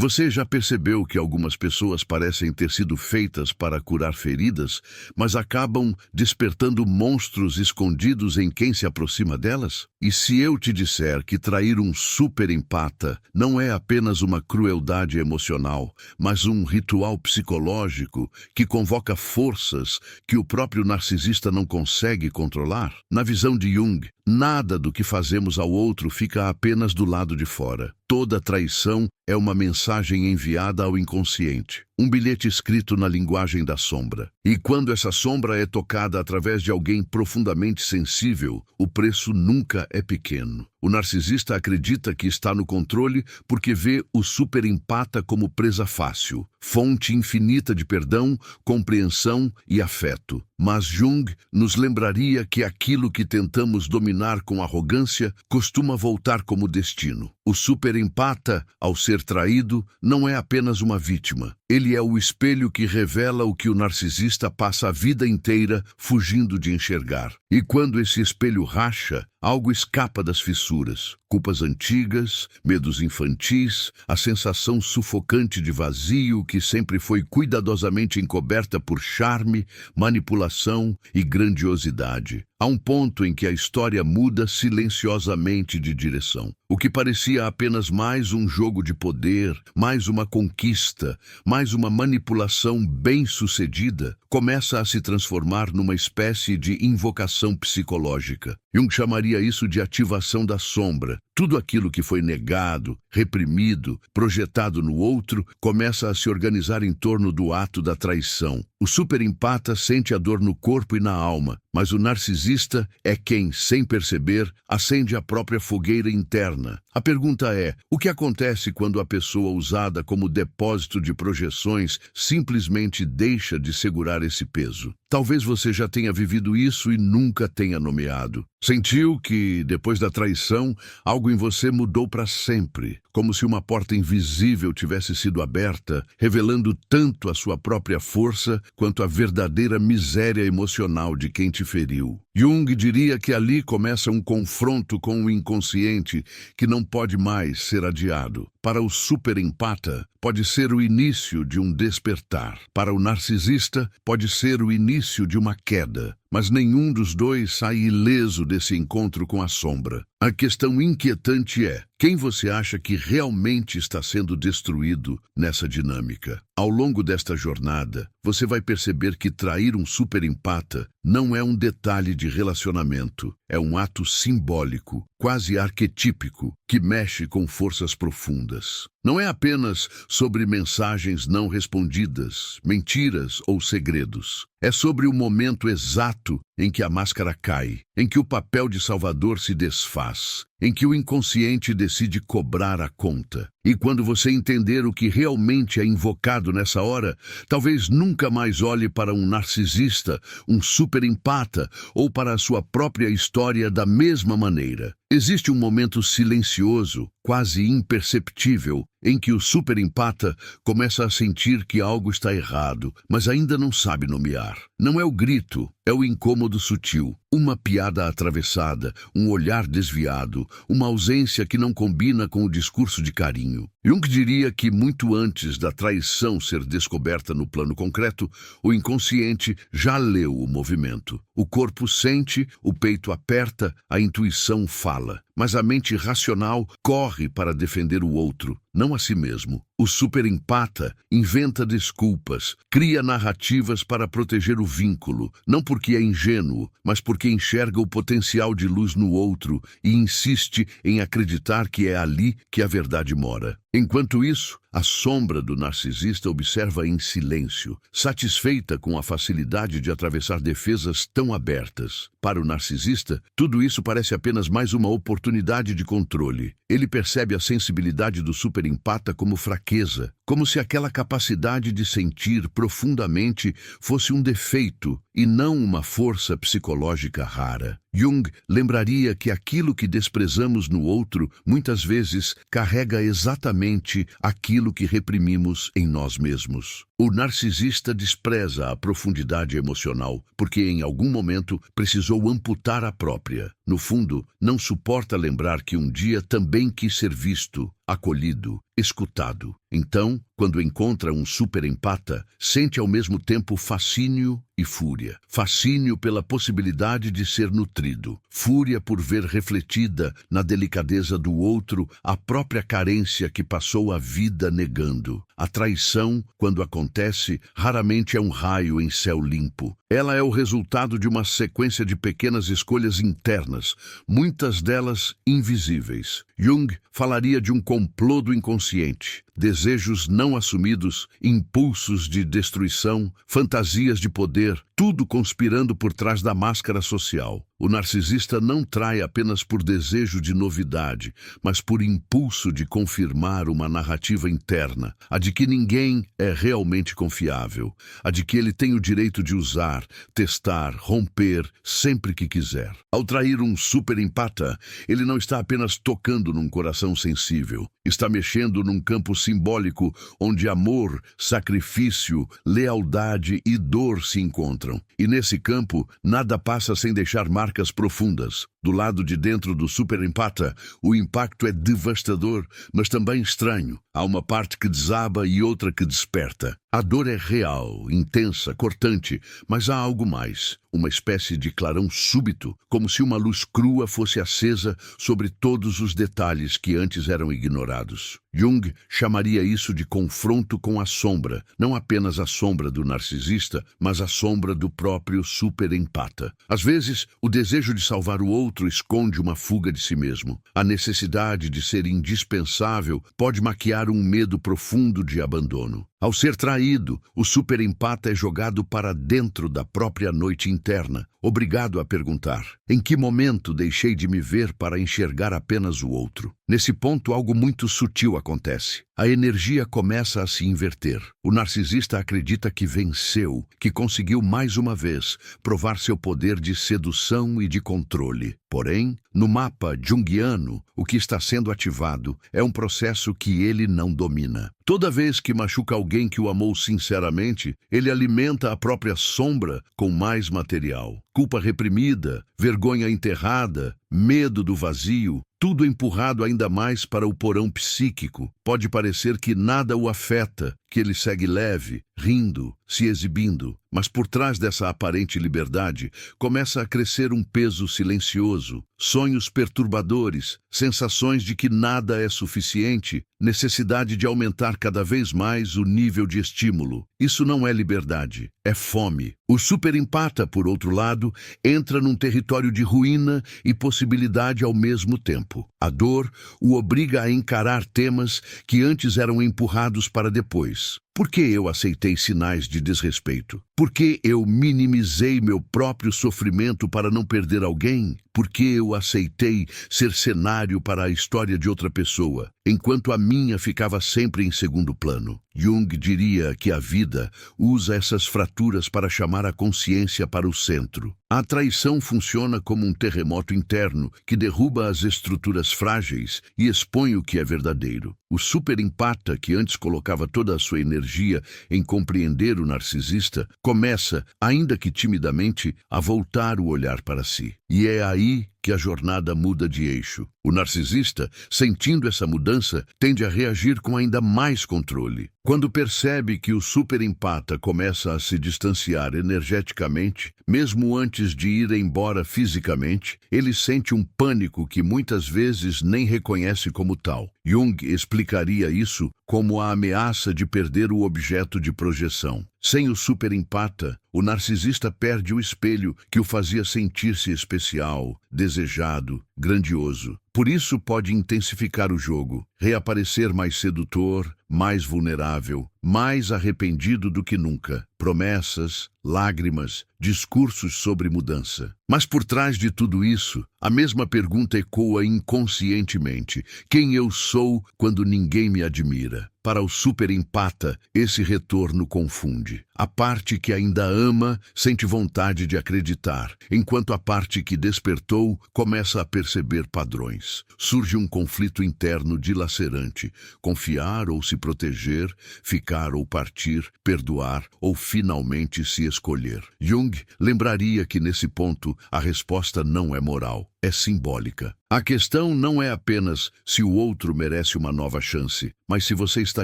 Você já percebeu que algumas pessoas parecem ter sido feitas para curar feridas, mas acabam despertando monstros escondidos em quem se aproxima delas? E se eu te disser que trair um super empata não é apenas uma crueldade emocional, mas um ritual psicológico que convoca forças que o próprio narcisista não consegue controlar? Na visão de Jung, nada do que fazemos ao outro fica apenas do lado de fora. Toda traição é uma mensagem enviada ao inconsciente, um bilhete escrito na linguagem da sombra. E quando essa sombra é tocada através de alguém profundamente sensível, o preço nunca é pequeno. O narcisista acredita que está no controle porque vê o superempata como presa fácil, fonte infinita de perdão, compreensão e afeto. Mas Jung nos lembraria que aquilo que tentamos dominar com arrogância costuma voltar como destino. O superempata, ao ser traído, não é apenas uma vítima. Ele é o espelho que revela o que o narcisista passa a vida inteira fugindo de enxergar. E quando esse espelho racha, algo escapa das fissuras. Culpas antigas, medos infantis, a sensação sufocante de vazio que sempre foi cuidadosamente encoberta por charme, manipulação e grandiosidade. Há um ponto em que a história muda silenciosamente de direção. O que parecia apenas mais um jogo de poder, mais uma conquista, mais uma manipulação bem-sucedida, começa a se transformar numa espécie de invocação psicológica. Jung chamaria isso de ativação da sombra. Tudo aquilo que foi negado, reprimido, projetado no outro, começa a se organizar em torno do ato da traição. O superempata sente a dor no corpo e na alma, mas o narcisista é quem, sem perceber, acende a própria fogueira interna. A pergunta é, o que acontece quando a pessoa usada como depósito de projeções simplesmente deixa de segurar esse peso? Talvez você já tenha vivido isso e nunca tenha nomeado. Sentiu que, depois da traição, algo em você mudou para sempre, como se uma porta invisível tivesse sido aberta, revelando tanto a sua própria força quanto a verdadeira miséria emocional de quem te feriu. Jung diria que ali começa um confronto com o inconsciente que não pode mais ser adiado. Para o superempata, pode ser o início de um despertar. Para o narcisista, pode ser o início de uma queda. Mas nenhum dos dois sai ileso desse encontro com a sombra. A questão inquietante é, quem você acha que realmente está sendo destruído nessa dinâmica? Ao longo desta jornada, você vai perceber que trair um superempata não é um detalhe de relacionamento, é um ato simbólico, quase arquetípico, que mexe com forças profundas. Não é apenas sobre mensagens não respondidas, mentiras ou segredos. É sobre o momento exato em que a máscara cai, em que o papel de salvador se desfaz, em que o inconsciente decide cobrar a conta. E quando você entender o que realmente é invocado nessa hora, talvez nunca mais olhe para um narcisista, um superempata ou para a sua própria história da mesma maneira. Existe um momento silencioso, quase imperceptível, em que o superempata começa a sentir que algo está errado, mas ainda não sabe nomear. Não é o grito, é o incômodo sutil. Uma piada atravessada, um olhar desviado, uma ausência que não combina com o discurso de carinho. Jung diria que muito antes da traição ser descoberta no plano concreto, o inconsciente já leu o movimento. O corpo sente, o peito aperta, a intuição fala. Mas a mente racional corre para defender o outro, não a si mesmo. O superempata inventa desculpas, cria narrativas para proteger o vínculo, não porque é ingênuo, mas porque enxerga o potencial de luz no outro e insiste em acreditar que é ali que a verdade mora. Enquanto isso, a sombra do narcisista observa em silêncio, satisfeita com a facilidade de atravessar defesas tão abertas. Para o narcisista, tudo isso parece apenas mais uma oportunidade de controle. Ele percebe a sensibilidade do superempata como fraqueza, como se aquela capacidade de sentir profundamente fosse um defeito e não uma força psicológica rara. Jung lembraria que aquilo que desprezamos no outro muitas vezes carrega exatamente aquilo que reprimimos em nós mesmos. O narcisista despreza a profundidade emocional porque em algum momento precisou amputar a própria. No fundo, não suporta lembrar que um dia também quis ser visto, acolhido, escutado. Então, quando encontra um superempata, sente ao mesmo tempo fascínio e fúria. Fascínio pela possibilidade de ser nutrido. Fúria por ver refletida na delicadeza do outro a própria carência que passou a vida negando. A traição, quando acontece, raramente é um raio em céu limpo. Ela é o resultado de uma sequência de pequenas escolhas internas, muitas delas invisíveis. Jung falaria de um complô do inconsciente, desejos não assumidos, impulsos de destruição, fantasias de poder, tudo conspirando por trás da máscara social. O narcisista não trai apenas por desejo de novidade, mas por impulso de confirmar uma narrativa interna, a de que ninguém é realmente confiável, a de que ele tem o direito de usar, testar, romper, sempre que quiser. Ao trair um superempata, ele não está apenas tocando num coração sensível, está mexendo num campo simbólico onde amor, sacrifício, lealdade e dor se encontram. E nesse campo, nada passa sem deixar marcas profundas. Do lado de dentro do superempata, o impacto é devastador, mas também estranho. Há uma parte que desaba e outra que desperta. A dor é real, intensa, cortante, mas há algo mais. Uma espécie de clarão súbito, como se uma luz crua fosse acesa sobre todos os detalhes que antes eram ignorados. Jung chamaria isso de confronto com a sombra, não apenas a sombra do narcisista, mas a sombra do próprio superempata. Às vezes, o desejo de salvar o outro esconde uma fuga de si mesmo. A necessidade de ser indispensável pode maquiar um medo profundo de abandono. Ao ser traído, o superempata é jogado para dentro da própria noite interna, obrigado a perguntar: em que momento deixei de me ver para enxergar apenas o outro? Nesse ponto, algo muito sutil acontece. A energia começa a se inverter. O narcisista acredita que venceu, que conseguiu mais uma vez provar seu poder de sedução e de controle. Porém, no mapa junguiano, o que está sendo ativado é um processo que ele não domina. Toda vez que machuca alguém que o amou sinceramente, ele alimenta a própria sombra com mais material. Culpa reprimida, vergonha enterrada, medo do vazio, tudo empurrado ainda mais para o porão psíquico. Pode parecer que nada o afeta, que ele segue leve, rindo, se exibindo. Mas por trás dessa aparente liberdade, começa a crescer um peso silencioso, sonhos perturbadores, sensações de que nada é suficiente, necessidade de aumentar cada vez mais o nível de estímulo. Isso não é liberdade, é fome. O superempata, por outro lado, entra num território de ruína e possibilidade ao mesmo tempo. A dor o obriga a encarar temas que antes eram empurrados para depois. Por que eu aceitei sinais de desrespeito? Por que eu minimizei meu próprio sofrimento para não perder alguém? Por que eu aceitei ser cenário para a história de outra pessoa, enquanto a minha ficava sempre em segundo plano? Jung diria que a vida usa essas fraturas para chamar a consciência para o centro. A traição funciona como um terremoto interno que derruba as estruturas frágeis e expõe o que é verdadeiro. O superempata, que antes colocava toda a sua energia em compreender o narcisista, começa, ainda que timidamente, a voltar o olhar para si. E é aí que a jornada muda de eixo. O narcisista, sentindo essa mudança, tende a reagir com ainda mais controle. Quando percebe que o superempata começa a se distanciar energeticamente, mesmo antes de ir embora fisicamente, ele sente um pânico que muitas vezes nem reconhece como tal. Jung explicaria isso como a ameaça de perder o objeto de projeção. Sem o superempata, o narcisista perde o espelho que o fazia sentir-se especial, desejado, grandioso. Por isso pode intensificar o jogo, reaparecer mais sedutor, mais vulnerável, mais arrependido do que nunca. Promessas, lágrimas, discursos sobre mudança. Mas por trás de tudo isso, a mesma pergunta ecoa inconscientemente: quem eu sou quando ninguém me admira? Para o superempata, esse retorno confunde. A parte que ainda ama sente vontade de acreditar, enquanto a parte que despertou começa a perceber padrões. Surge um conflito interno dilacerante: confiar ou se proteger, ficar ou partir, perdoar ou finalmente se escolher. Jung lembraria que nesse ponto a resposta não é moral. é simbólica. A questão não é apenas se o outro merece uma nova chance, mas se você está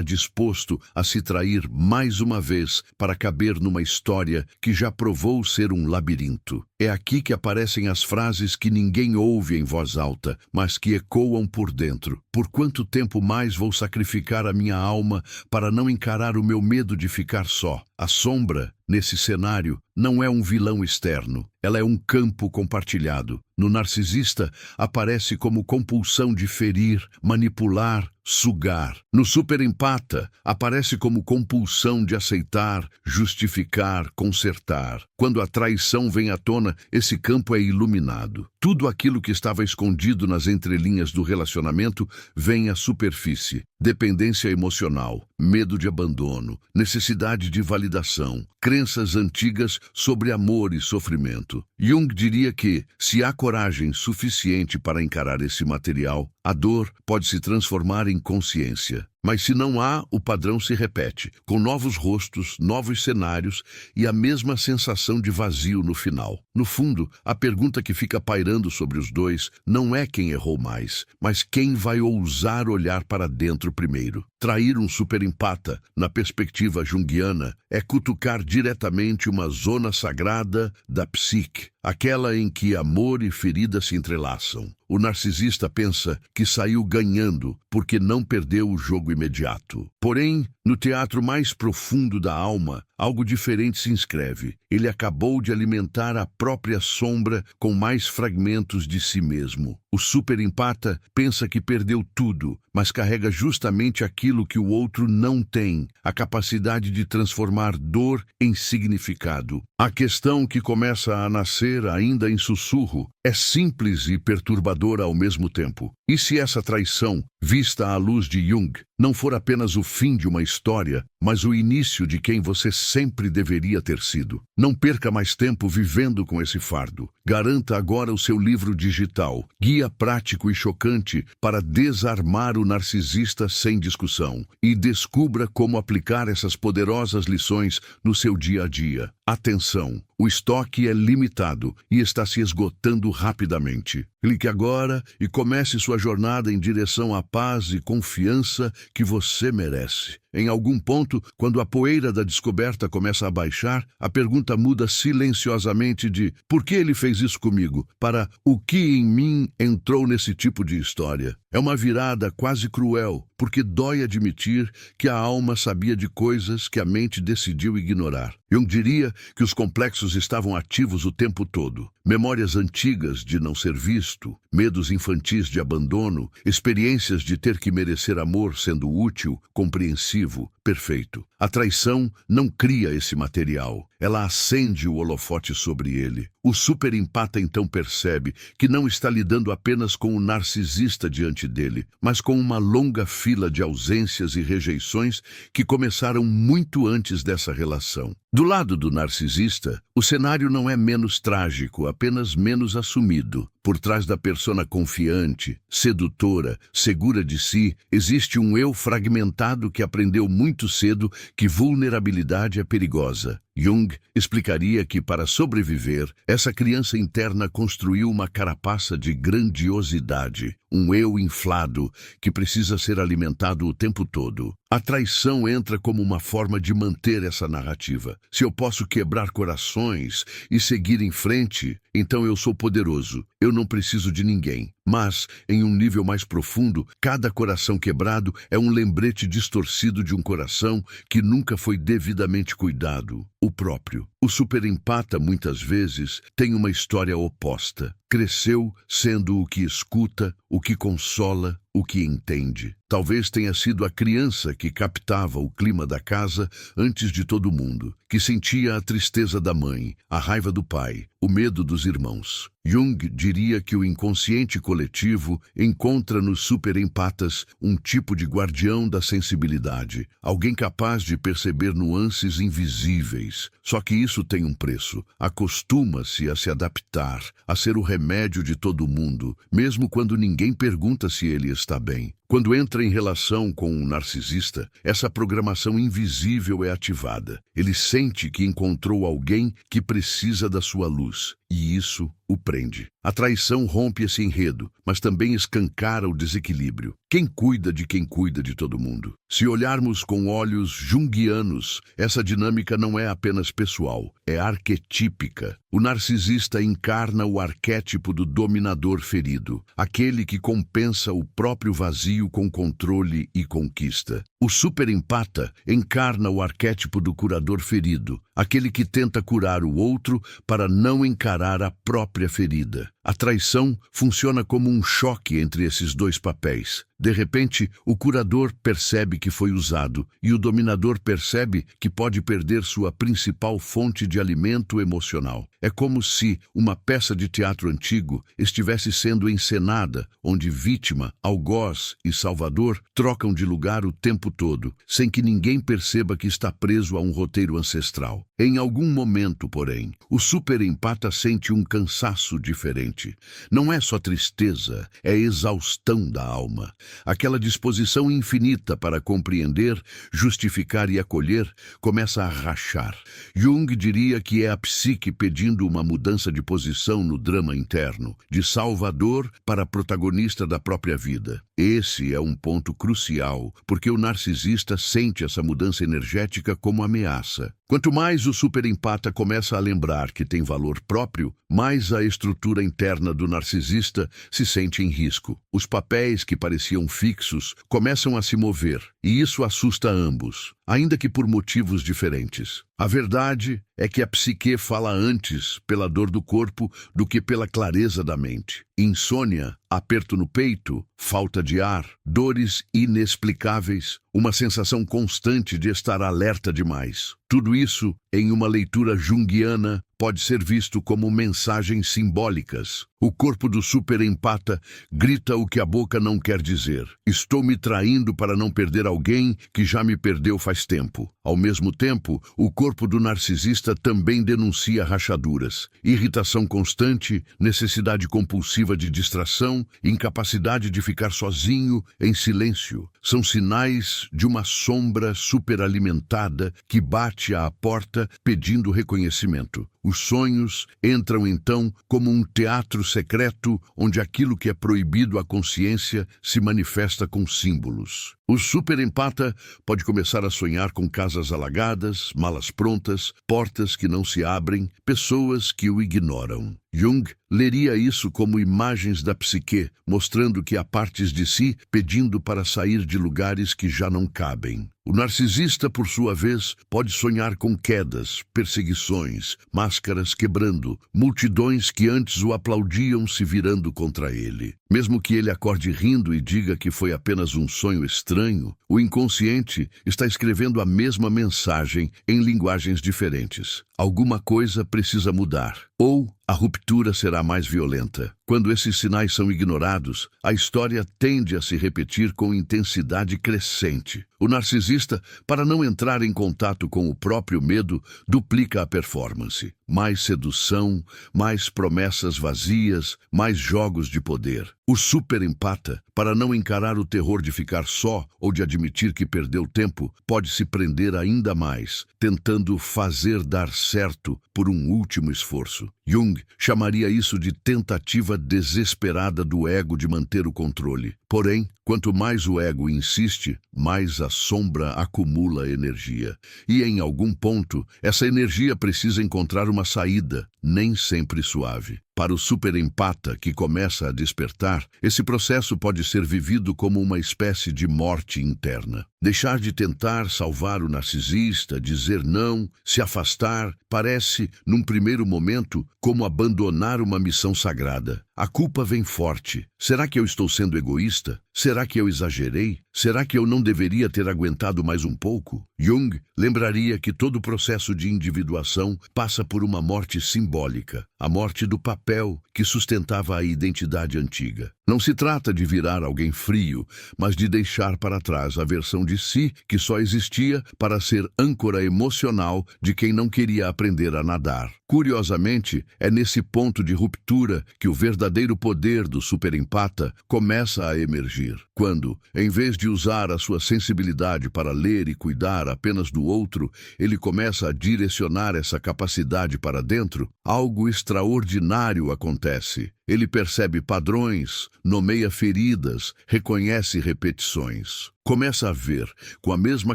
disposto a se trair mais uma vez para caber numa história que já provou ser um labirinto. É aqui que aparecem as frases que ninguém ouve em voz alta, mas que ecoam por dentro. Por quanto tempo mais vou sacrificar a minha alma para não encarar o meu medo de ficar só? A sombra, nesse cenário, não é um vilão externo. Ela é um campo compartilhado. No narcisista, aparece como compulsão de ferir, manipular, sugar. No superempata, aparece como compulsão de aceitar, justificar, consertar. Quando a traição vem à tona, esse campo é iluminado. Tudo aquilo que estava escondido nas entrelinhas do relacionamento vem à superfície. Dependência emocional, medo de abandono, necessidade de validação, crenças antigas sobre amor e sofrimento. Jung diria que, se há coragem suficiente para encarar esse material, a dor pode se transformar em consciência. Mas se não há, o padrão se repete, com novos rostos, novos cenários e a mesma sensação de vazio no final. No fundo, a pergunta que fica pairando sobre os dois não é quem errou mais, mas quem vai ousar olhar para dentro primeiro. Trair um superempata, na perspectiva junguiana, é cutucar diretamente uma zona sagrada da psique, aquela em que amor e ferida se entrelaçam. O narcisista pensa que saiu ganhando porque não perdeu o jogo imediato. Porém, no teatro mais profundo da alma, algo diferente se inscreve. Ele acabou de alimentar a própria sombra com mais fragmentos de si mesmo. O superempata pensa que perdeu tudo, mas carrega justamente aquilo que o outro não tem, a capacidade de transformar dor em significado. A questão que começa a nascer ainda em sussurro é simples e perturbadora ao mesmo tempo. E se essa traição, vista à luz de Jung, não for apenas o fim de uma história, mas o início de quem você sempre deveria ter sido? Não perca mais tempo vivendo com esse fardo. Garanta agora o seu livro digital, Guia Prático e Chocante para Desarmar o Narcisista Sem Discussão, e descubra como aplicar essas poderosas lições no seu dia a dia. Atenção! O estoque é limitado e está se esgotando rapidamente. Clique agora e comece sua jornada em direção à paz e confiança que você merece. Em algum ponto, quando a poeira da descoberta começa a baixar, a pergunta muda silenciosamente de "por que ele fez isso comigo?" para "o que em mim entrou nesse tipo de história?" É uma virada quase cruel, porque dói admitir que a alma sabia de coisas que a mente decidiu ignorar. Jung diria que os complexos estavam ativos o tempo todo. Memórias antigas de não ser visto, medos infantis de abandono, experiências de ter que merecer amor sendo útil, compreensivo, perfeito. A traição não cria esse material, ela acende o holofote sobre ele. O superempata então percebe que não está lidando apenas com o narcisista diante dele, mas com uma longa fila de ausências e rejeições que começaram muito antes dessa relação. Do lado do narcisista, o cenário não é menos trágico, apenas menos assumido. Por trás da persona confiante, sedutora, segura de si, existe um eu fragmentado que aprendeu muito cedo que vulnerabilidade é perigosa. Jung explicaria que, para sobreviver, essa criança interna construiu uma carapaça de grandiosidade, um eu inflado que precisa ser alimentado o tempo todo. A traição entra como uma forma de manter essa narrativa. Se eu posso quebrar corações e seguir em frente, então eu sou poderoso. Eu não preciso de ninguém. Mas, em um nível mais profundo, cada coração quebrado é um lembrete distorcido de um coração que nunca foi devidamente cuidado, o próprio. O superempata, muitas vezes, tem uma história oposta. Cresceu sendo o que escuta, o que consola, o que entende. Talvez tenha sido a criança que captava o clima da casa antes de todo mundo, que sentia a tristeza da mãe, a raiva do pai, o medo dos irmãos. Jung diria que o inconsciente coletivo encontra nos superempatas um tipo de guardião da sensibilidade, alguém capaz de perceber nuances invisíveis. Só que isso tem um preço. Acostuma-se a se adaptar, a ser o remédio de todo mundo, mesmo quando ninguém pergunta se ele está bem. Quando entra em relação com um narcisista, essa programação invisível é ativada. Ele sente que encontrou alguém que precisa da sua luz, e isso o prende. A traição rompe esse enredo, mas também escancara o desequilíbrio. Quem cuida de todo mundo? Se olharmos com olhos junguianos, essa dinâmica não é apenas pessoal, é arquetípica. O narcisista encarna o arquétipo do dominador ferido, aquele que compensa o próprio vazio com controle e conquista. O superempata encarna o arquétipo do curador ferido, aquele que tenta curar o outro para não encarar a própria ferida. A traição funciona como um choque entre esses dois papéis. De repente, o curador percebe que foi usado e o dominador percebe que pode perder sua principal fonte de alimento emocional. É como se uma peça de teatro antigo estivesse sendo encenada, onde vítima, algoz e salvador trocam de lugar o tempo todo, sem que ninguém perceba que está preso a um roteiro ancestral. Em algum momento, porém, o superempata sente um cansaço diferente. Não é só tristeza, é exaustão da alma. Aquela disposição infinita para compreender, justificar e acolher começa a rachar. Jung diria que é a psique pedindo uma mudança de posição no drama interno, de salvador para protagonista da própria vida. Esse é um ponto crucial, porque o narcisista sente essa mudança energética como ameaça. Quanto mais o superempata começa a lembrar que tem valor próprio, mais a estrutura interna do narcisista se sente em risco. Os papéis que pareciam fixos começam a se mover, e isso assusta ambos, ainda que por motivos diferentes. A verdade é que a psique fala antes pela dor do corpo do que pela clareza da mente. Insônia, aperto no peito, falta de ar, dores inexplicáveis, uma sensação constante de estar alerta demais. Tudo isso, em uma leitura junguiana, pode ser visto como mensagens simbólicas. O corpo do superempata grita o que a boca não quer dizer. Estou me traindo para não perder alguém que já me perdeu faz tempo. Ao mesmo tempo, o corpo do narcisista também denuncia rachaduras, irritação constante, necessidade compulsiva de distração, incapacidade de ficar sozinho, em silêncio. São sinais de uma sombra superalimentada que bate à porta pedindo reconhecimento. Os sonhos entram então como um teatro secreto onde aquilo que é proibido à consciência se manifesta com símbolos. O superempata pode começar a sonhar com casas alagadas, malas prontas, portas que não se abrem, pessoas que o ignoram. Jung leria isso como imagens da psique, mostrando que há partes de si pedindo para sair de lugares que já não cabem. O narcisista, por sua vez, pode sonhar com quedas, perseguições, máscaras quebrando, multidões que antes o aplaudiam se virando contra ele. Mesmo que ele acorde rindo e diga que foi apenas um sonho estranho, o inconsciente está escrevendo a mesma mensagem em linguagens diferentes. Alguma coisa precisa mudar, ou a ruptura será mais violenta. Quando esses sinais são ignorados, a história tende a se repetir com intensidade crescente. O narcisista, para não entrar em contato com o próprio medo, duplica a performance. Mais sedução, mais promessas vazias, mais jogos de poder. O superempata, para não encarar o terror de ficar só ou de admitir que perdeu tempo, pode se prender ainda mais, tentando fazer dar certo por um último esforço. Jung chamaria isso de tentativa desesperada do ego de manter o controle. Porém, quanto mais o ego insiste, mais a sombra acumula energia. E em algum ponto, essa energia precisa encontrar uma saída, nem sempre suave. Para o superempata que começa a despertar, esse processo pode ser vivido como uma espécie de morte interna. Deixar de tentar salvar o narcisista, dizer não, se afastar, parece, num primeiro momento, como abandonar uma missão sagrada. A culpa vem forte. Será que eu estou sendo egoísta? Será que eu exagerei? Será que eu não deveria ter aguentado mais um pouco? Jung lembraria que todo o processo de individuação passa por uma morte simbólica, a morte do papel que sustentava a identidade antiga. Não se trata de virar alguém frio, mas de deixar para trás a versão de si que só existia para ser âncora emocional de quem não queria aprender a nadar. Curiosamente, é nesse ponto de ruptura que o verdadeiro poder do superempata começa a emergir. agir. Quando, em vez de usar a sua sensibilidade para ler e cuidar apenas do outro, ele começa a direcionar essa capacidade para dentro, algo extraordinário acontece. Ele percebe padrões, nomeia feridas, reconhece repetições. Começa a ver, com a mesma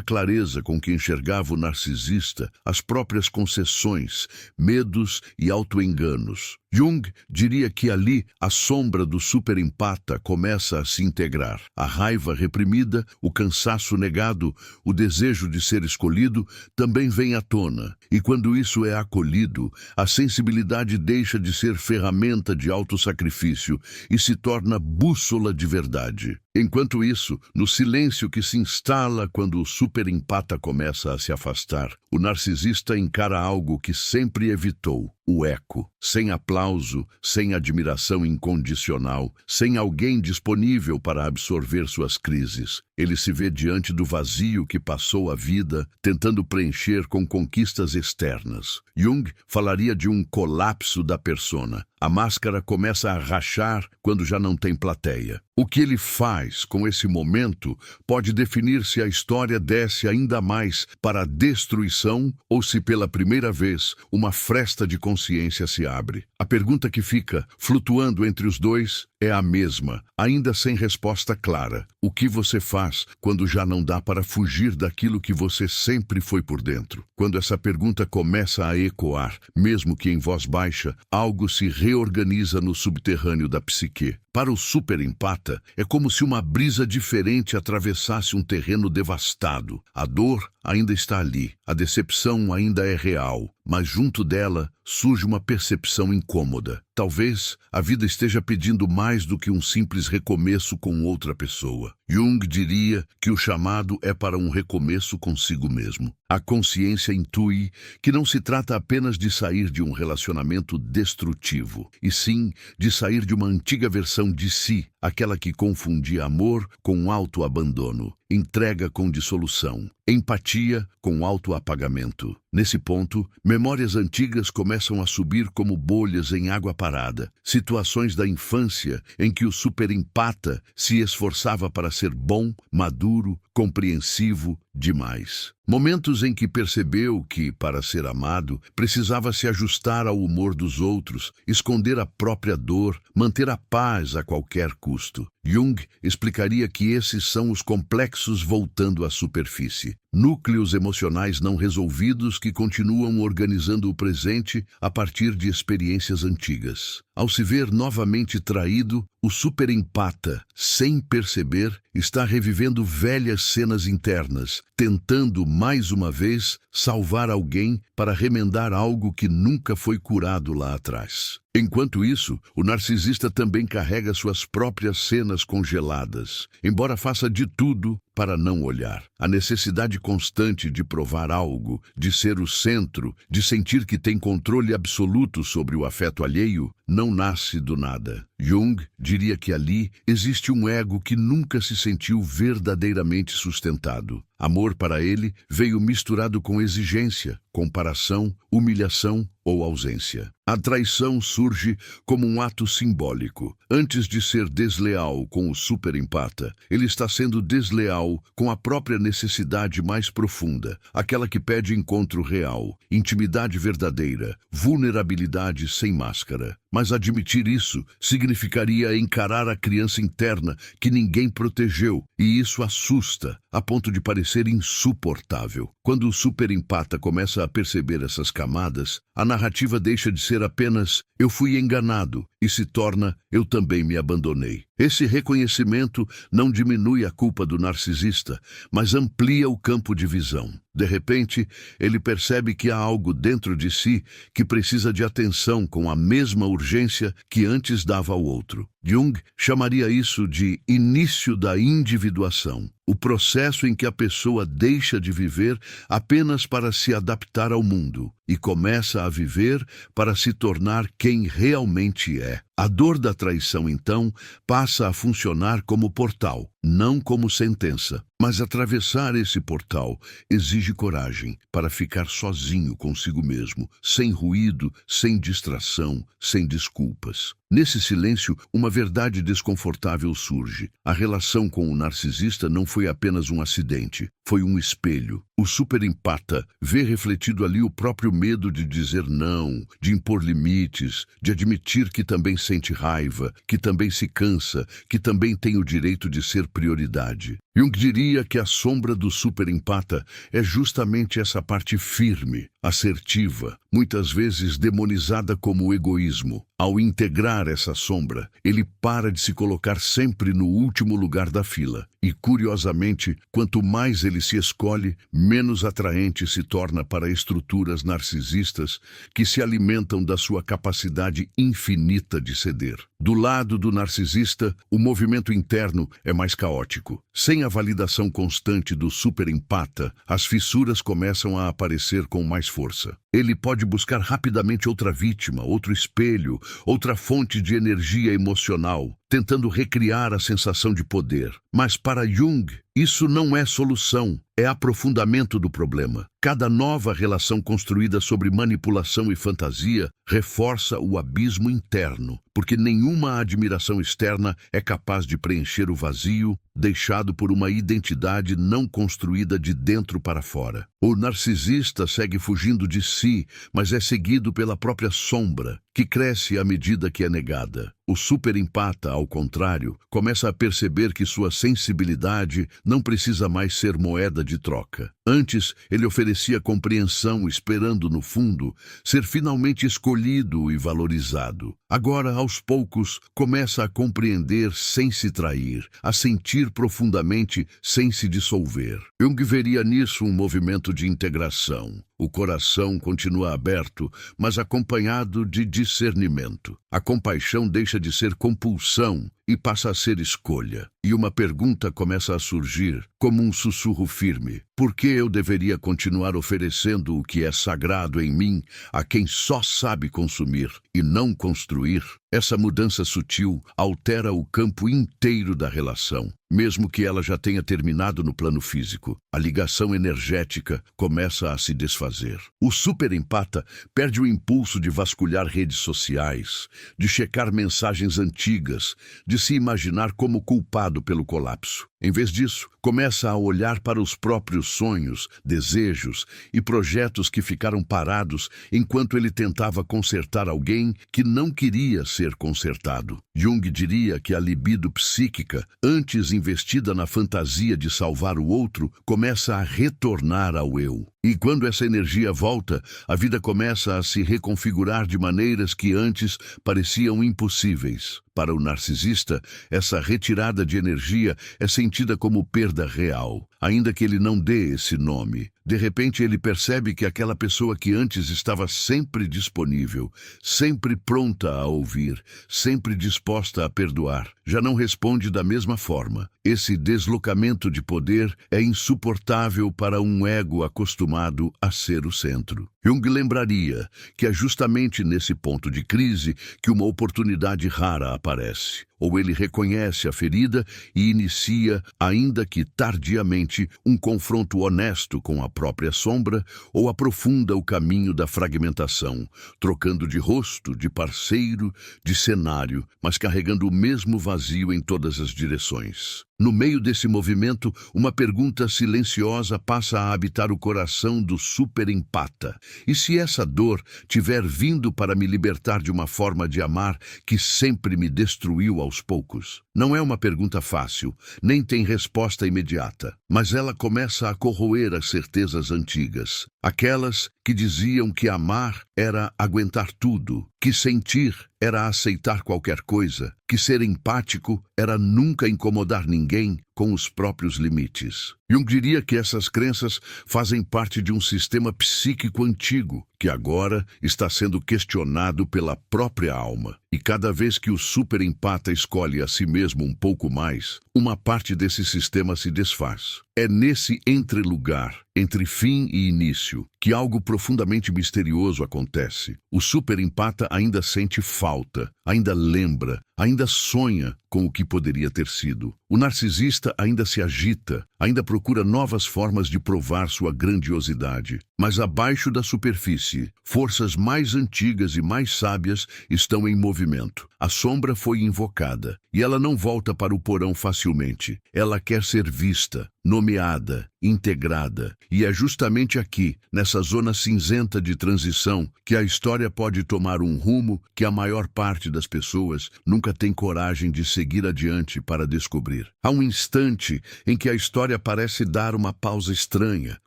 clareza com que enxergava o narcisista, as próprias concessões, medos e autoenganos. Jung diria que ali a sombra do superempata começa a se integrar. A raiva reprimida, o cansaço negado, o desejo de ser escolhido também vem à tona. E quando isso é acolhido, a sensibilidade deixa de ser ferramenta de autossacrifício e se torna bússola de verdade. Enquanto isso, no silêncio que se instala quando o superempata começa a se afastar, o narcisista encara algo que sempre evitou: o eco. Sem aplauso, sem admiração incondicional, sem alguém disponível para absorver suas crises. Ele se vê diante do vazio que passou a vida tentando preencher com conquistas externas. Jung falaria de um colapso da persona. A máscara começa a rachar quando já não tem plateia. O que ele faz com esse momento pode definir se a história desce ainda mais para a destruição ou se pela primeira vez uma fresta de consciência se abre. A pergunta que fica flutuando entre os dois é a mesma, ainda sem resposta clara. O que você faz quando já não dá para fugir daquilo que você sempre foi por dentro? Quando essa pergunta começa a ecoar, mesmo que em voz baixa, algo se reorganiza no subterrâneo da psique. Para o superempata, é como se uma brisa diferente atravessasse um terreno devastado. A dor ainda está ali, a decepção ainda é real, mas junto dela surge uma percepção incômoda. Talvez a vida esteja pedindo mais do que um simples recomeço com outra pessoa. Jung diria que o chamado é para um recomeço consigo mesmo. A consciência intui que não se trata apenas de sair de um relacionamento destrutivo, e sim de sair de uma antiga versão de si, aquela que confundia amor com autoabandono, entrega com dissolução, empatia com autoapagamento. Nesse ponto, memórias antigas começam a subir como bolhas em água parada, situações da infância em que o superempata se esforçava para ser bom, maduro, compreensivo demais. Momentos em que percebeu que, para ser amado, precisava se ajustar ao humor dos outros, esconder a própria dor, manter a paz a qualquer custo. Jung explicaria que esses são os complexos voltando à superfície. Núcleos emocionais não resolvidos que continuam organizando o presente a partir de experiências antigas. Ao se ver novamente traído, o superempata, sem perceber, está revivendo velhas cenas internas, tentando, mais uma vez, salvar alguém para remendar algo que nunca foi curado lá atrás. Enquanto isso, o narcisista também carrega suas próprias cenas congeladas, embora faça de tudo para não olhar. A necessidade constante de provar algo, de ser o centro, de sentir que tem controle absoluto sobre o afeto alheio, não nasce do nada. Jung diria que ali existe um ego que nunca se sentiu verdadeiramente sustentado. Amor para ele veio misturado com exigência, comparação, humilhação ou ausência. A traição surge como um ato simbólico. Antes de ser desleal com o superempata, ele está sendo desleal com a própria necessidade mais profunda, aquela que pede encontro real, intimidade verdadeira, vulnerabilidade sem máscara. Mas admitir isso significaria encarar a criança interna que ninguém protegeu, e isso assusta, a ponto de parecer insuportável. Quando o superempata começa a perceber essas camadas, a narrativa deixa de ser apenas "eu fui enganado" e se torna "eu também me abandonei". Esse reconhecimento não diminui a culpa do narcisista, mas amplia o campo de visão. De repente, ele percebe que há algo dentro de si que precisa de atenção com a mesma urgência que antes dava ao outro. Jung chamaria isso de início da individuação, o processo em que a pessoa deixa de viver apenas para se adaptar ao mundo e começa a viver para se tornar quem realmente é. A dor da traição, então, passa a funcionar como portal, não como sentença. Mas atravessar esse portal exige coragem para ficar sozinho consigo mesmo, sem ruído, sem distração, sem desculpas. Nesse silêncio, uma verdade desconfortável surge. A relação com o narcisista não foi apenas um acidente, foi um espelho. O superempata vê refletido ali o próprio medo de dizer não, de impor limites, de admitir que também sente raiva, que também se cansa, que também tem o direito de ser prioridade. Jung diria que a sombra do superempata é justamente essa parte firme, assertiva, muitas vezes demonizada como egoísmo. Ao integrar essa sombra, ele para de se colocar sempre no último lugar da fila. E, curiosamente, quanto mais ele se escolhe, menos atraente se torna para estruturas narcisistas que se alimentam da sua capacidade infinita de ceder. Do lado do narcisista, o movimento interno é mais caótico. Sem a validação constante do superempata, as fissuras começam a aparecer com mais força. Ele pode buscar rapidamente outra vítima, outro espelho, outra fonte de energia emocional, tentando recriar a sensação de poder. Mas para Jung, isso não é solução, é aprofundamento do problema. Cada nova relação construída sobre manipulação e fantasia reforça o abismo interno, porque nenhuma admiração externa é capaz de preencher o vazio deixado por uma identidade não construída de dentro para fora. O narcisista segue fugindo de si, mas é seguido pela própria sombra, que cresce à medida que é negada. O superempata, ao contrário, começa a perceber que sua sensibilidade não precisa mais ser moeda de troca. Antes, ele oferecia compreensão, esperando, no fundo, ser finalmente escolhido e valorizado. Agora, aos poucos, começa a compreender sem se trair, a sentir profundamente sem se dissolver. Jung veria nisso um movimento de integração. O coração continua aberto, mas acompanhado de discernimento. A compaixão deixa de ser compulsão e passa a ser escolha. E uma pergunta começa a surgir, como um sussurro firme. Por que eu deveria continuar oferecendo o que é sagrado em mim a quem só sabe consumir e não construir? Essa mudança sutil altera o campo inteiro da relação, mesmo que ela já tenha terminado no plano físico. A ligação energética começa a se desfazer. O superempata perde o impulso de vasculhar redes sociais, de checar mensagens antigas, de se imaginar como culpado pelo colapso. Em vez disso, começa a olhar para os próprios sonhos, desejos e projetos que ficaram parados enquanto ele tentava consertar alguém que não queria ser consertado. Jung diria que a libido psíquica, antes investida na fantasia de salvar o outro, começa a retornar ao eu. E quando essa energia volta, a vida começa a se reconfigurar de maneiras que antes pareciam impossíveis. Para o narcisista, essa retirada de energia é sentida como perda real, ainda que ele não dê esse nome. De repente ele percebe que aquela pessoa que antes estava sempre disponível, sempre pronta a ouvir, sempre disposta a perdoar, já não responde da mesma forma. Esse deslocamento de poder é insuportável para um ego acostumado a ser o centro. Jung lembraria que é justamente nesse ponto de crise que uma oportunidade rara aparece. Ou ele reconhece a ferida e inicia, ainda que tardiamente, um confronto honesto com a própria sombra, ou aprofunda o caminho da fragmentação, trocando de rosto, de parceiro, de cenário, mas carregando o mesmo vazio em todas as direções. No meio desse movimento, uma pergunta silenciosa passa a habitar o coração do superempata. E se essa dor tiver vindo para me libertar de uma forma de amar que sempre me destruiu aos poucos? Não é uma pergunta fácil, nem tem resposta imediata, mas ela começa a corroer as certezas antigas, aquelas que diziam que amar era aguentar tudo, que sentir era aceitar qualquer coisa, que ser empático era nunca incomodar ninguém com os próprios limites. Jung diria que essas crenças fazem parte de um sistema psíquico antigo, que agora está sendo questionado pela própria alma. E cada vez que o superempata escolhe a si mesmo um pouco mais, uma parte desse sistema se desfaz. É nesse entrelugar, entre fim e início, que algo profundamente misterioso acontece. O superempata ainda sente falta, ainda lembra, ainda sonha com o que poderia ter sido. O narcisista ainda se agita, ainda procura novas formas de provar sua grandiosidade. Mas abaixo da superfície, forças mais antigas e mais sábias estão em movimento. A sombra foi invocada, e ela não volta para o porão facilmente. Ela quer ser vista, nomeada, integrada. E é justamente aqui, nessa zona cinzenta de transição, que a história pode tomar um rumo que a maior parte das pessoas nunca tem coragem de seguir adiante para descobrir. Há um instante em que a história parece dar uma pausa estranha,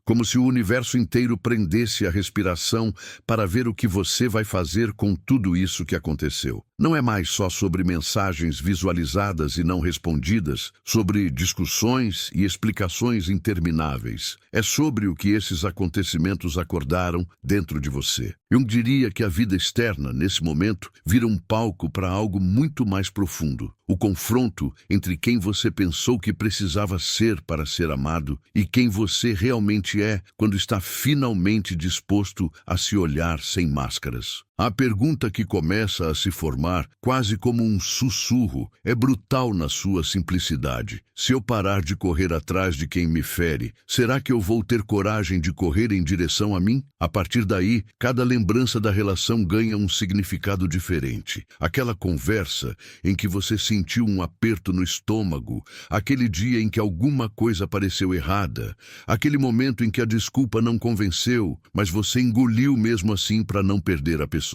como se o universo inteiro prendesse a respiração para ver o que você vai fazer com tudo isso que aconteceu. Não é mais só sobre mensagens visualizadas e não respondidas, sobre discussões e explicações intermináveis. É sobre o que esses acontecimentos acordaram dentro de você. Jung diria que a vida externa, nesse momento, vira um palco para algo muito mais profundo. O confronto entre quem você pensou que precisava ser para ser amado e quem você realmente é quando está finalmente disposto a se olhar sem máscaras. A pergunta que começa a se formar, quase como um sussurro, é brutal na sua simplicidade. Se eu parar de correr atrás de quem me fere, será que eu vou ter coragem de correr em direção a mim? A partir daí, cada lembrança da relação ganha um significado diferente. Aquela conversa em que você sentiu um aperto no estômago, aquele dia em que alguma coisa pareceu errada, aquele momento em que a desculpa não convenceu, mas você engoliu mesmo assim para não perder a pessoa.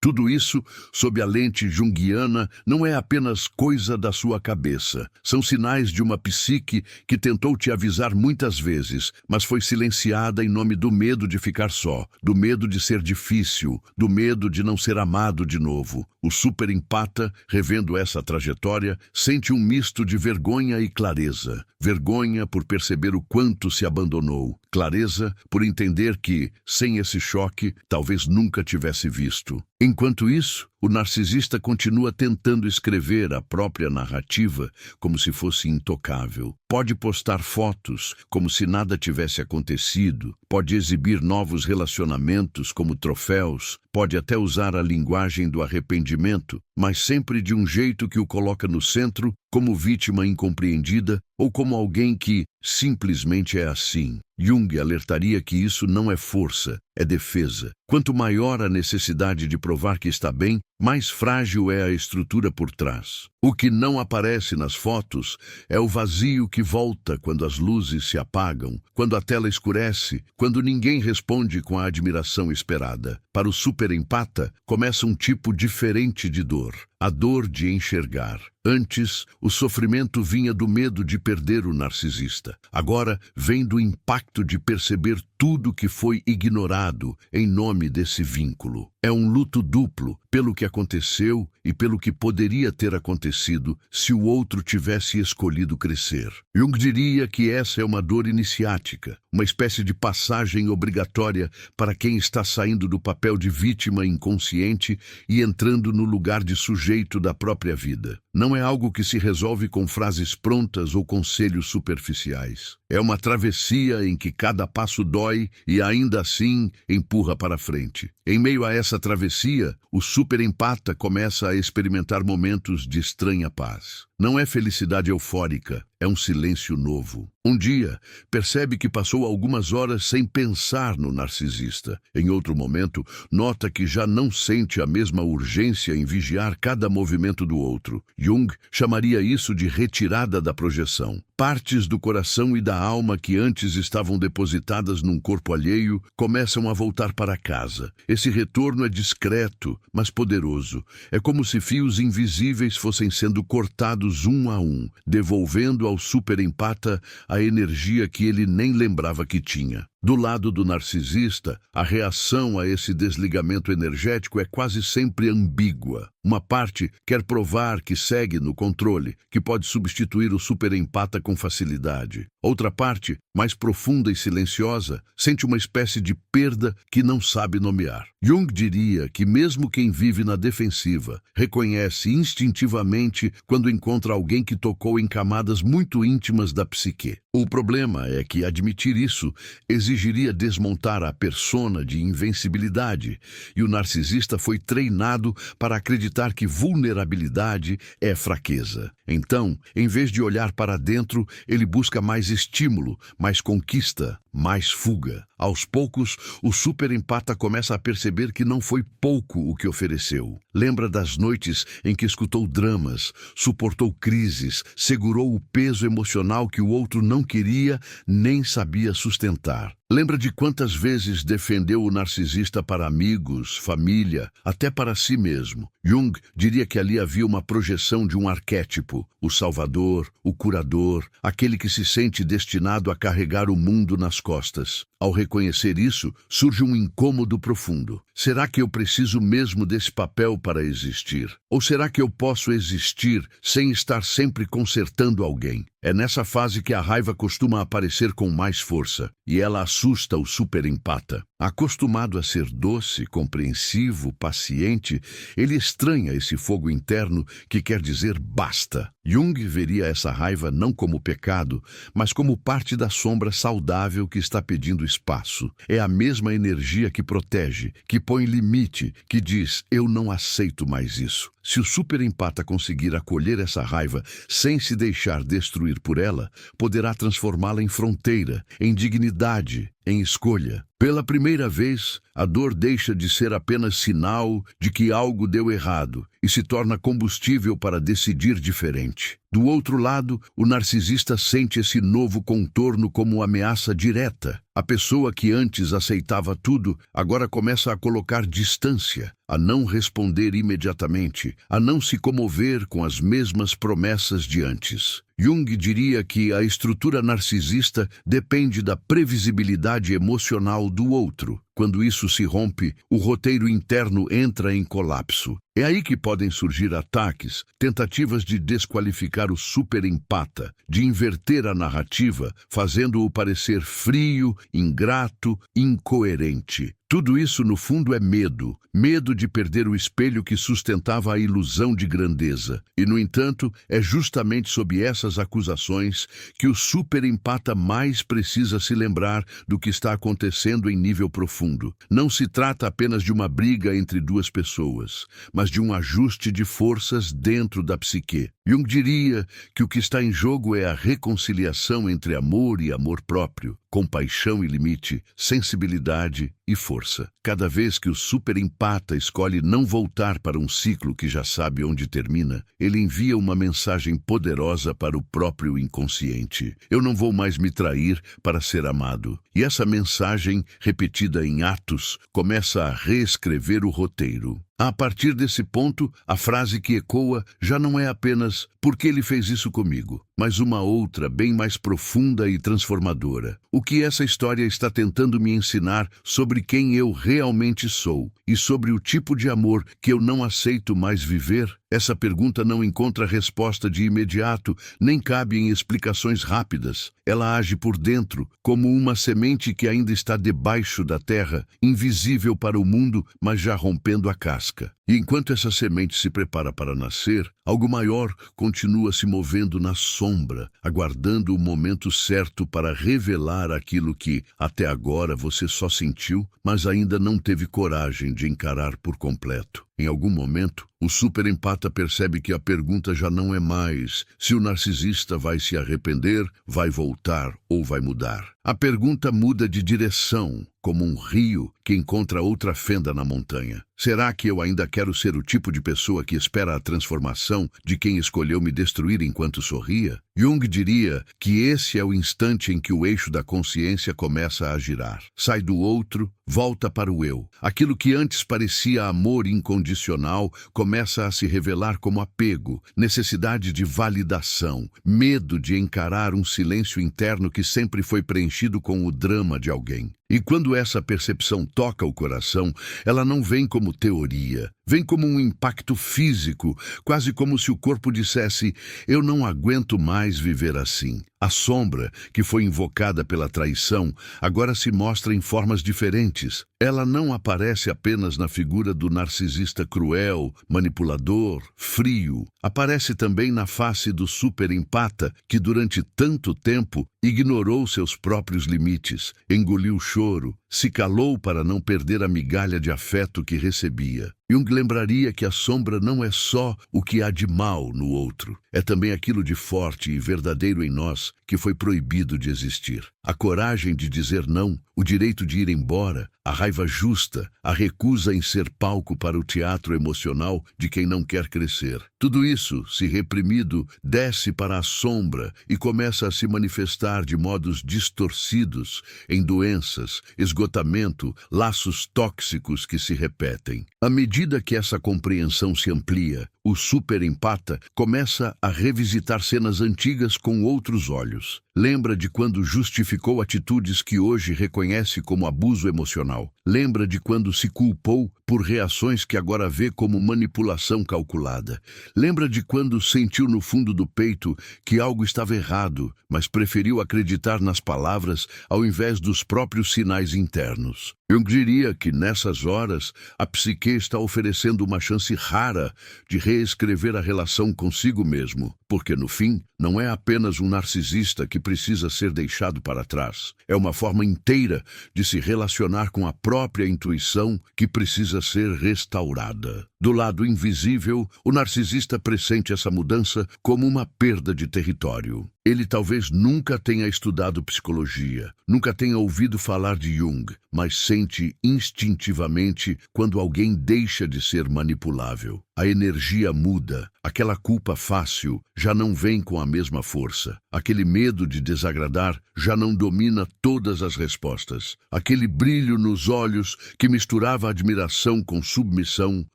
Tudo isso, sob a lente junguiana, não é apenas coisa da sua cabeça. São sinais de uma psique que tentou te avisar muitas vezes, mas foi silenciada em nome do medo de ficar só, do medo de ser difícil, do medo de não ser amado de novo. O superempata, revendo essa trajetória, sente um misto de vergonha e clareza. Vergonha por perceber o quanto se abandonou. Clareza por entender que, sem esse choque, talvez nunca tivesse visto. Enquanto isso, o narcisista continua tentando escrever a própria narrativa como se fosse intocável. Pode postar fotos como se nada tivesse acontecido, pode exibir novos relacionamentos como troféus, pode até usar a linguagem do arrependimento, mas sempre de um jeito que o coloca no centro, como vítima incompreendida ou como alguém que simplesmente é assim. Jung alertaria que isso não é força, é defesa. Quanto maior a necessidade de provar que está bem, mais frágil é a estrutura por trás. O que não aparece nas fotos é o vazio que volta quando as luzes se apagam, quando a tela escurece, quando ninguém responde com a admiração esperada. Para o superempata, começa um tipo diferente de dor, a dor de enxergar. Antes, o sofrimento vinha do medo de perder o narcisista. Agora, vem do impacto de perceber tudo que foi ignorado em nome desse vínculo. É um luto duplo, pelo que aconteceu e pelo que poderia ter acontecido se o outro tivesse escolhido crescer. Jung diria que essa é uma dor iniciática, uma espécie de passagem obrigatória para quem está saindo do papel de vítima inconsciente e entrando no lugar de sujeito da própria vida. Não é algo que se resolve com frases prontas ou conselhos superficiais. É uma travessia em que cada passo dói e ainda assim empurra para frente. Em meio a essa travessia, o superempata começa a experimentar momentos de estranha paz. Não é felicidade eufórica, é um silêncio novo. Um dia, percebe que passou algumas horas sem pensar no narcisista. Em outro momento, nota que já não sente a mesma urgência em vigiar cada movimento do outro. Jung chamaria isso de retirada da projeção. Partes do coração e da alma que antes estavam depositadas num corpo alheio começam a voltar para casa. Esse retorno é discreto, mas poderoso. É como se fios invisíveis fossem sendo cortados um a um, devolvendo ao superempata a energia que ele nem lembrava que tinha. Do lado do narcisista, a reação a esse desligamento energético é quase sempre ambígua. Uma parte quer provar que segue no controle, que pode substituir o superempata com facilidade. Outra parte, mais profunda e silenciosa, sente uma espécie de perda que não sabe nomear. Jung diria que mesmo quem vive na defensiva reconhece instintivamente quando encontra alguém que tocou em camadas muito íntimas da psique. O problema é que admitir isso exige exigiria desmontar a persona de invencibilidade, e o narcisista foi treinado para acreditar que vulnerabilidade é fraqueza. Então, em vez de olhar para dentro, ele busca mais estímulo, mais conquista, mais fuga. Aos poucos, o superempata começa a perceber que não foi pouco o que ofereceu. Lembra das noites em que escutou dramas, suportou crises, segurou o peso emocional que o outro não queria nem sabia sustentar. Lembra de quantas vezes defendeu o narcisista para amigos, família, até para si mesmo. Jung diria que ali havia uma projeção de um arquétipo, o salvador, o curador, aquele que se sente destinado a carregar o mundo nas costas. Ao reconhecer isso, surge um incômodo profundo. Será que eu preciso mesmo desse papel para existir? Ou será que eu posso existir sem estar sempre consertando alguém? É nessa fase que a raiva costuma aparecer com mais força, e ela assusta o superempata. Acostumado a ser doce, compreensivo, paciente, ele estranha esse fogo interno que quer dizer basta. Jung veria essa raiva não como pecado, mas como parte da sombra saudável que está pedindo espaço. É a mesma energia que protege, que põe limite, que diz: eu não aceito mais isso. Se o superempata conseguir acolher essa raiva sem se deixar destruir por ela, poderá transformá-la em fronteira, em dignidade, em escolha. Pela primeira vez, a dor deixa de ser apenas sinal de que algo deu errado e se torna combustível para decidir diferente. Do outro lado, o narcisista sente esse novo contorno como ameaça direta. A pessoa que antes aceitava tudo, agora começa a colocar distância, a não responder imediatamente, a não se comover com as mesmas promessas de antes. Jung diria que a estrutura narcisista depende da previsibilidade emocional do outro. Quando isso se rompe, o roteiro interno entra em colapso. É aí que podem surgir ataques, tentativas de desqualificar o superempata, de inverter a narrativa, fazendo-o parecer frio, ingrato, incoerente. Tudo isso, no fundo, é medo. Medo de perder o espelho que sustentava a ilusão de grandeza. E, no entanto, é justamente sob essas acusações que o superempata mais precisa se lembrar do que está acontecendo em nível profundo. Não se trata apenas de uma briga entre duas pessoas, mas de um ajuste de forças dentro da psique. Jung diria que o que está em jogo é a reconciliação entre amor e amor próprio, compaixão e limite, sensibilidade e força. Cada vez que o superempata escolhe não voltar para um ciclo que já sabe onde termina, ele envia uma mensagem poderosa para o próprio inconsciente. Eu não vou mais me trair para ser amado. E essa mensagem, repetida em atos, começa a reescrever o roteiro. A partir desse ponto, a frase que ecoa já não é apenas "por que ele fez isso comigo?", mas uma outra, bem mais profunda e transformadora. O que essa história está tentando me ensinar sobre quem eu realmente sou e sobre o tipo de amor que eu não aceito mais viver? Essa pergunta não encontra resposta de imediato, nem cabe em explicações rápidas. Ela age por dentro, como uma semente que ainda está debaixo da terra, invisível para o mundo, mas já rompendo a casca. E enquanto essa semente se prepara para nascer, algo maior continua se movendo na sombra, aguardando o momento certo para revelar aquilo que, até agora, você só sentiu, mas ainda não teve coragem de encarar por completo. Em algum momento, o superempata percebe que a pergunta já não é mais se o narcisista vai se arrepender, vai voltar ou vai mudar. A pergunta muda de direção, como um rio que encontra outra fenda na montanha. Será que eu ainda quero ser o tipo de pessoa que espera a transformação de quem escolheu me destruir enquanto sorria? Jung diria que esse é o instante em que o eixo da consciência começa a girar. Sai do outro, volta para o eu. Aquilo que antes parecia amor incondicional começa a se revelar como apego, necessidade de validação, medo de encarar um silêncio interno que sempre foi preenchido com o drama de alguém. E quando essa percepção toca o coração, ela não vem como teoria, vem como um impacto físico, quase como se o corpo dissesse: eu não aguento mais viver assim. A sombra, que foi invocada pela traição, agora se mostra em formas diferentes. Ela não aparece apenas na figura do narcisista cruel, manipulador, frio. Aparece também na face do superempata, que durante tanto tempo ignorou seus próprios limites, engoliu o choro, se calou para não perder a migalha de afeto que recebia. Jung lembraria que a sombra não é só o que há de mal no outro, é também aquilo de forte e verdadeiro em nós que foi proibido de existir. A coragem de dizer não, o direito de ir embora, a raiva justa, a recusa em ser palco para o teatro emocional de quem não quer crescer. Tudo isso, se reprimido, desce para a sombra e começa a se manifestar de modos distorcidos, em doenças, esgotamento, laços tóxicos que se repetem. À medida que essa compreensão se amplia, o superempata começa a revisitar cenas antigas com outros olhos. Lembra de quando justificou atitudes que hoje reconhece como abuso emocional. Lembra de quando se culpou por reações que agora vê como manipulação calculada. Lembra de quando sentiu no fundo do peito que algo estava errado, mas preferiu acreditar nas palavras ao invés dos próprios sinais internos. Eu diria que, nessas horas, a psique está oferecendo uma chance rara de reescrever a relação consigo mesmo, porque, no fim, não é apenas um narcisista que precisa ser deixado para trás. É uma forma inteira de se relacionar com a própria intuição que precisa ser restaurada. Do lado invisível, o narcisista pressente essa mudança como uma perda de território. Ele talvez nunca tenha estudado psicologia, nunca tenha ouvido falar de Jung, mas sente instintivamente quando alguém deixa de ser manipulável. A energia muda, aquela culpa fácil já não vem com a mesma força. Aquele medo de desagradar já não domina todas as respostas. Aquele brilho nos olhos que misturava admiração com submissão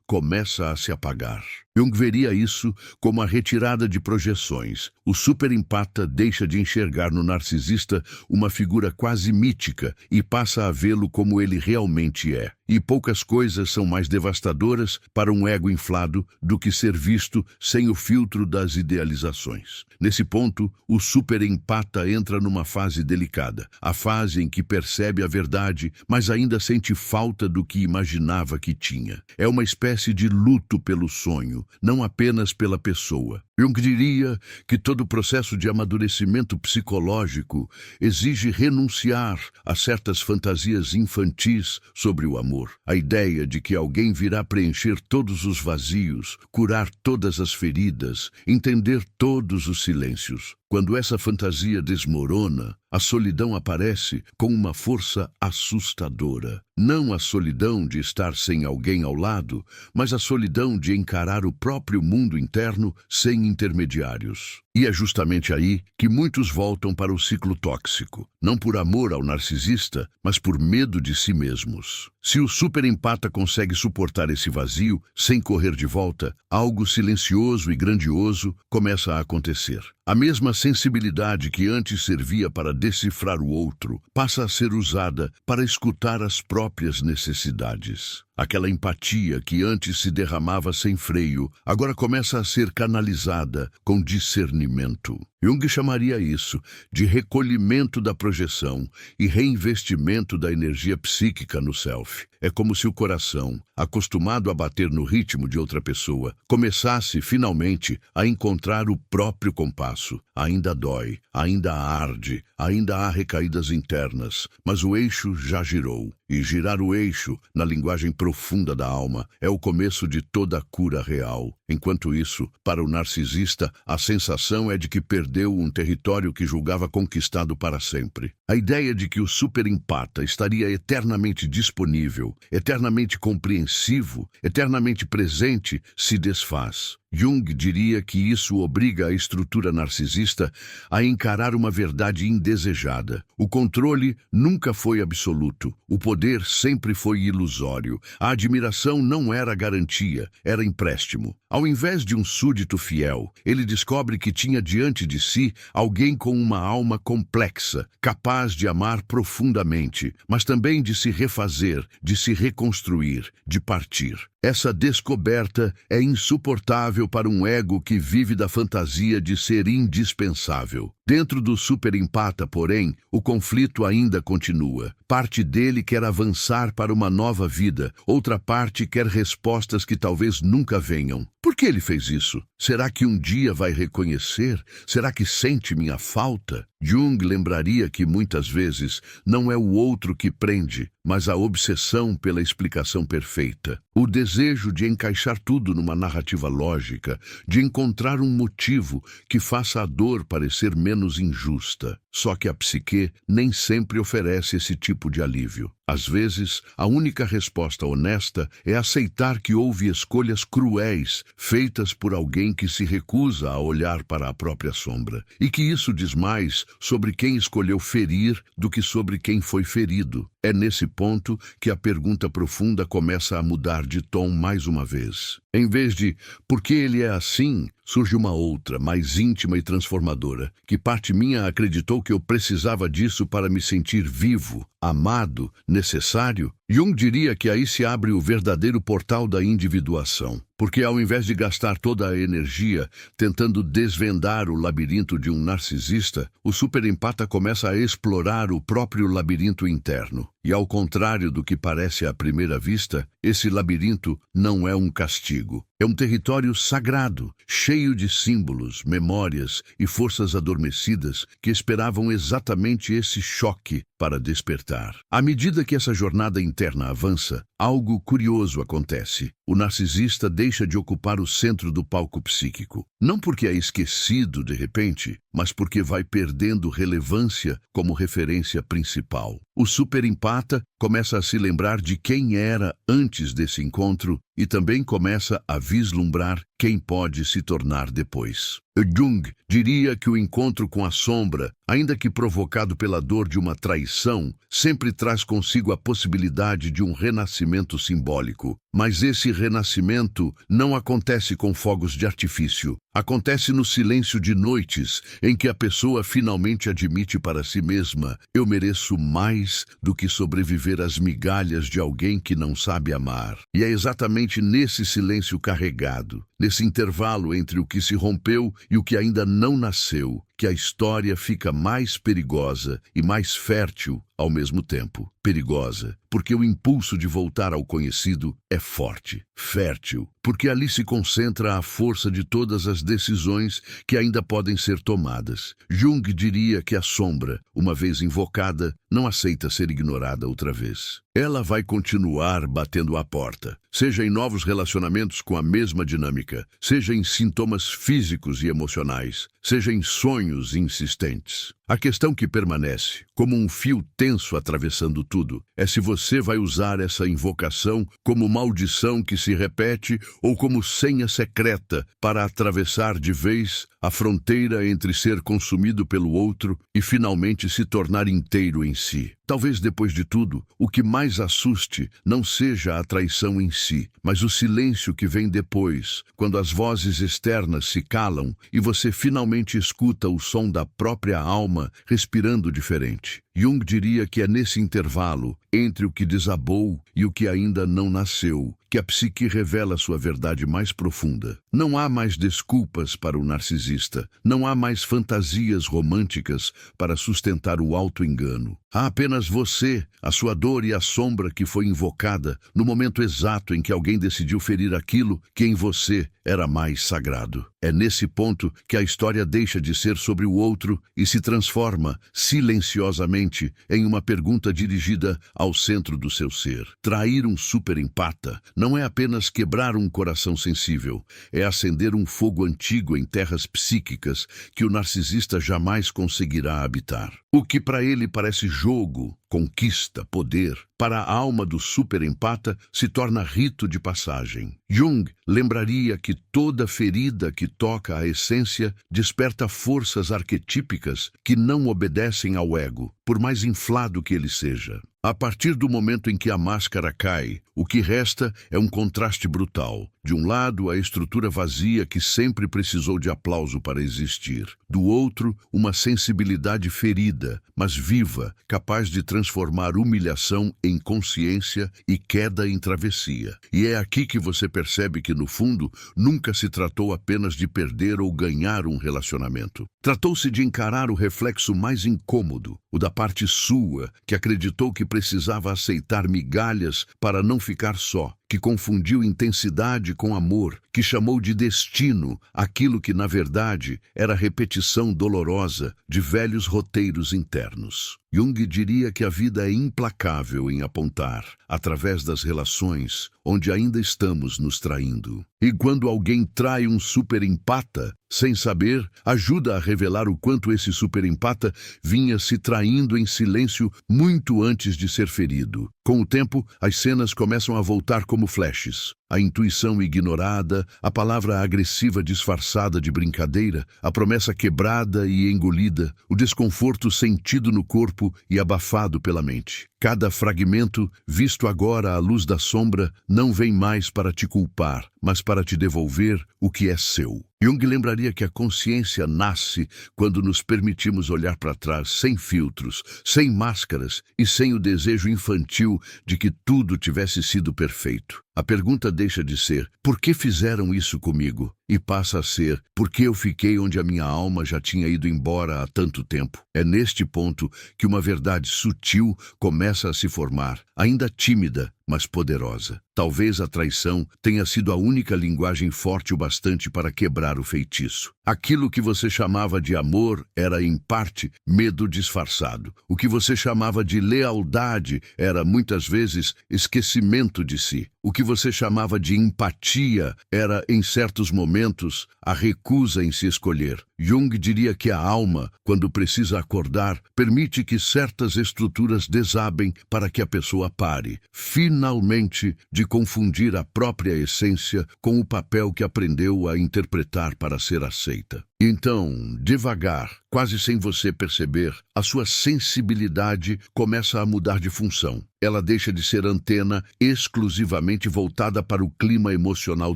começa a se apagar. Jung veria isso como a retirada de projeções. O superempata deixa de enxergar no narcisista uma figura quase mítica e passa a vê-lo como ele realmente é. E poucas coisas são mais devastadoras para um ego inflado do que ser visto sem o filtro das idealizações. Nesse ponto, o superempata entra numa fase delicada, a fase em que percebe a verdade, mas ainda sente falta do que imaginava que tinha. É uma espécie de luto pelo sonho, não apenas pela pessoa. Jung diria que todo processo de amadurecimento psicológico exige renunciar a certas fantasias infantis sobre o amor. A ideia de que alguém virá preencher todos os vazios, curar todas as feridas, entender todos os silêncios. Quando essa fantasia desmorona, a solidão aparece com uma força assustadora. Não a solidão de estar sem alguém ao lado, mas a solidão de encarar o próprio mundo interno sem intermediários. E é justamente aí que muitos voltam para o ciclo tóxico, não por amor ao narcisista, mas por medo de si mesmos. Se o superempata consegue suportar esse vazio sem correr de volta, algo silencioso e grandioso começa a acontecer. A mesma sensibilidade que antes servia para decifrar o outro passa a ser usada para escutar as próprias necessidades. Aquela empatia que antes se derramava sem freio, agora começa a ser canalizada com discernimento. Jung chamaria isso de recolhimento da projeção e reinvestimento da energia psíquica no self. É como se o coração, acostumado a bater no ritmo de outra pessoa, começasse finalmente a encontrar o próprio compasso. Ainda dói, ainda arde, ainda há recaídas internas, mas o eixo já girou. E girar o eixo, na linguagem profunda da alma, é o começo de toda a cura real. Enquanto isso, para o narcisista, a sensação é de que perdeu um território que julgava conquistado para sempre. A ideia de que o superempata estaria eternamente disponível, eternamente compreensivo, eternamente presente, se desfaz. Jung diria que isso obriga a estrutura narcisista a encarar uma verdade indesejada. O controle nunca foi absoluto, o poder sempre foi ilusório, a admiração não era garantia, era empréstimo. Ao invés de um súdito fiel, ele descobre que tinha diante de si alguém com uma alma complexa, capaz de amar profundamente, mas também de se refazer, de se reconstruir, de partir. Essa descoberta é insuportável para um ego que vive da fantasia de ser indispensável. Dentro do superempata, porém, o conflito ainda continua. Parte dele quer avançar para uma nova vida, outra parte quer respostas que talvez nunca venham. Por que ele fez isso? Será que um dia vai reconhecer? Será que sente minha falta? Jung lembraria que muitas vezes não é o outro que prende, mas a obsessão pela explicação perfeita. O desejo de encaixar tudo numa narrativa lógica, de encontrar um motivo que faça a dor parecer menos injusta. Só que a psique nem sempre oferece esse tipo de alívio. Às vezes, a única resposta honesta é aceitar que houve escolhas cruéis, feitas por alguém que se recusa a olhar para a própria sombra, e que isso diz mais sobre quem escolheu ferir do que sobre quem foi ferido. É nesse ponto que a pergunta profunda começa a mudar de tom mais uma vez. Em vez de "por que ele é assim?", surge uma outra, mais íntima e transformadora. Que parte minha acreditou que eu precisava disso para me sentir vivo, amado, necessário? Jung diria que aí se abre o verdadeiro portal da individuação. Porque ao invés de gastar toda a energia tentando desvendar o labirinto de um narcisista, o superempata começa a explorar o próprio labirinto interno. E ao contrário do que parece à primeira vista, esse labirinto não é um castigo. É um território sagrado, cheio de símbolos, memórias e forças adormecidas que esperavam exatamente esse choque para despertar. À medida que essa jornada interna avança, algo curioso acontece. O narcisista deixa de ocupar o centro do palco psíquico. Não porque é esquecido de repente, mas porque vai perdendo relevância como referência principal. O superempata começa a se lembrar de quem era antes desse encontro e também começa a vislumbrar quem pode se tornar depois. Jung diria que o encontro com a sombra, ainda que provocado pela dor de uma traição, sempre traz consigo a possibilidade de um renascimento simbólico. Mas esse renascimento não acontece com fogos de artifício. Acontece no silêncio de noites, em que a pessoa finalmente admite para si mesma: eu mereço mais do que sobreviver às migalhas de alguém que não sabe amar. E é exatamente nesse silêncio carregado, nesse intervalo entre o que se rompeu e o que ainda não nasceu, que a história fica mais perigosa e mais fértil ao mesmo tempo. Perigosa, porque o impulso de voltar ao conhecido é forte. Fértil, porque ali se concentra a força de todas as decisões que ainda podem ser tomadas. Jung diria que a sombra, uma vez invocada, não aceita ser ignorada outra vez. Ela vai continuar batendo à porta, seja em novos relacionamentos com a mesma dinâmica, seja em sintomas físicos e emocionais, seja em sonhos insistentes. A questão que permanece, como um fio tenso atravessando tudo, é se você vai usar essa invocação como maldição que se repete ou como senha secreta para atravessar de vez a fronteira entre ser consumido pelo outro e finalmente se tornar inteiro em si. Talvez depois de tudo, o que mais assuste não seja a traição em si, mas o silêncio que vem depois, quando as vozes externas se calam e você finalmente escuta o som da própria alma respirando diferente. Jung diria que é nesse intervalo, entre o que desabou e o que ainda não nasceu, que a psique revela sua verdade mais profunda. Não há mais desculpas para o narcisista, não há mais fantasias românticas para sustentar o auto-engano. Há apenas você, a sua dor e a sombra que foi invocada no momento exato em que alguém decidiu ferir aquilo que em você era mais sagrado. É nesse ponto que a história deixa de ser sobre o outro e se transforma, silenciosamente, em uma pergunta dirigida ao centro do seu ser. Trair um superempata não é apenas quebrar um coração sensível, é acender um fogo antigo em terras psíquicas que o narcisista jamais conseguirá habitar. O que para ele parece jogo, conquista, poder, para a alma do superempata se torna rito de passagem. Jung lembraria que toda ferida que toca a essência desperta forças arquetípicas que não obedecem ao ego, por mais inflado que ele seja. A partir do momento em que a máscara cai, o que resta é um contraste brutal. De um lado, a estrutura vazia que sempre precisou de aplauso para existir. Do outro, uma sensibilidade ferida, mas viva, capaz de transformar humilhação em consciência e queda em travessia. E é aqui que você percebe que, no fundo, nunca se tratou apenas de perder ou ganhar um relacionamento. Tratou-se de encarar o reflexo mais incômodo, o da parte sua, que acreditou que precisava aceitar migalhas para não ficar só, que confundiu intensidade com amor, que chamou de destino aquilo que, na verdade, era repetição dolorosa de velhos roteiros internos. Jung diria que a vida é implacável em apontar, através das relações, onde ainda estamos nos traindo. E quando alguém trai um superempata, sem saber, ajuda a revelar o quanto esse superempata vinha se traindo em silêncio muito antes de ser ferido. Com o tempo, as cenas começam a voltar como flashes. A intuição ignorada, a palavra agressiva disfarçada de brincadeira, a promessa quebrada e engolida, o desconforto sentido no corpo e abafado pela mente. Cada fragmento, visto agora à luz da sombra, não vem mais para te culpar, mas para te devolver o que é seu. Jung lembraria que a consciência nasce quando nos permitimos olhar para trás sem filtros, sem máscaras e sem o desejo infantil de que tudo tivesse sido perfeito. A pergunta deixa de ser, por que fizeram isso comigo? E passa a ser, por que eu fiquei onde a minha alma já tinha ido embora há tanto tempo? É neste ponto que uma verdade sutil começa a se formar, ainda tímida, mas poderosa. Talvez a traição tenha sido a única linguagem forte o bastante para quebrar o feitiço. Aquilo que você chamava de amor era, em parte, medo disfarçado. O que você chamava de lealdade era, muitas vezes, esquecimento de si. O que você chamava de empatia era, em certos momentos, a recusa em se escolher. Jung diria que a alma, quando precisa acordar, permite que certas estruturas desabem para que a pessoa pare, finalmente, de confundir a própria essência com o papel que aprendeu a interpretar para ser aceita. Então, devagar, quase sem você perceber, a sua sensibilidade começa a mudar de função. Ela deixa de ser antena exclusivamente voltada para o clima emocional